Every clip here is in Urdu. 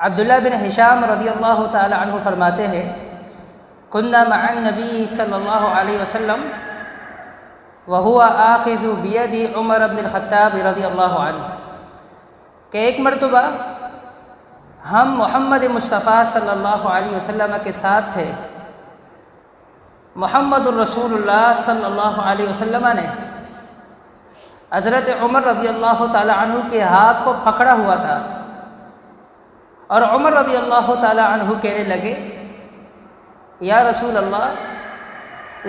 عبداللہ بن ہشام رضی اللہ تعالی عنہ فرماتے ہیں كنا مع النبی صلی اللہ علیہ وسلم وهو آخذ بید عمر بن الخطاب رضی اللہ عنہ کہ ایک مرتبہ ہم محمد مصطفیٰ صلی اللہ علیہ وسلم کے ساتھ تھے. محمد الرسول اللہ صلی اللہ علیہ وسلم نے حضرت عمر رضی اللہ تعالی عنہ کے ہاتھ کو پکڑا ہوا تھا اور عمر رضی اللہ تعالی عنہ کہنے لگے یا رسول اللہ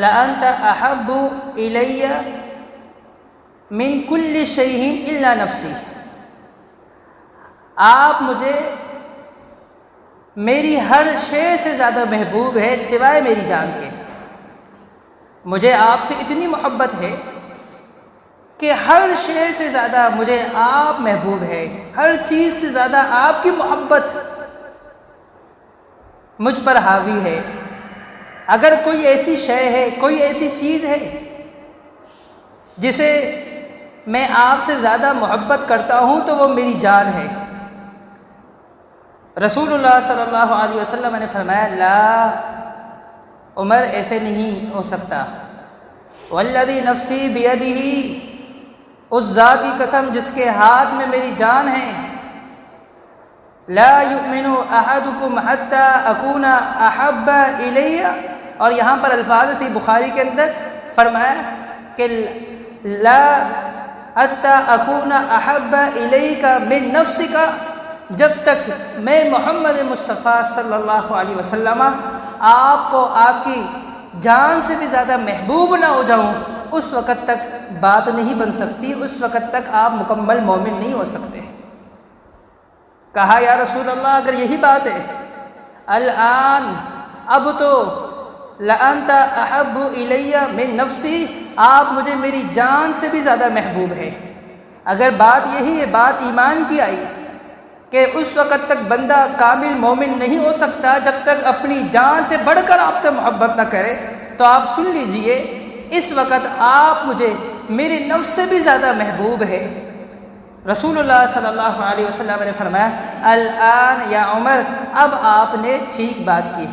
لأنت احب الی من کل شیء الا نفسی، آپ مجھے میری ہر شے سے زیادہ محبوب ہے سوائے میری جان کے. مجھے آپ سے اتنی محبت ہے کہ ہر شے سے زیادہ مجھے آپ محبوب ہے، ہر چیز سے زیادہ آپ کی محبت مجھ پر حاوی ہے. اگر کوئی ایسی شے ہے، کوئی ایسی چیز ہے جسے میں آپ سے زیادہ محبت کرتا ہوں تو وہ میری جان ہے. رسول اللہ صلی اللہ علیہ وسلم نے فرمایا لا عمر، ایسے نہیں ہو سکتا. والذی نفسی بیدہ، اس ذات کی قسم جس کے ہاتھ میں میری جان ہے، لا یؤمن احدکم حتی اکون احب الی، اور یہاں پر الفاظ سے بخاری کے اندر فرمایا کہ لا حتی اکون احب الیک من نفسک، جب تک میں محمد مصطفیٰ صلی اللہ علیہ وسلم آپ کو آپ کی جان سے بھی زیادہ محبوب نہ ہو جاؤں، اس وقت تک بات نہیں بن سکتی، اس وقت تک آپ مکمل مومن نہیں ہو سکتے. کہا یا رسول اللہ اگر یہی بات ہے الآن، اب تو لأنت احب الی من نفسی، آپ مجھے میری جان سے بھی زیادہ محبوب ہے. اگر بات یہی ہے، بات ایمان کی آئی کہ اس وقت تک بندہ کامل مومن نہیں ہو سکتا جب تک اپنی جان سے بڑھ کر آپ سے محبت نہ کرے، تو آپ سن لیجئے اس وقت آپ مجھے میرے نفس سے بھی زیادہ محبوب ہے. رسول اللہ صلی اللہ علیہ وسلم نے فرمایا الآن یا عمر، اب آپ نے ٹھیک بات کی.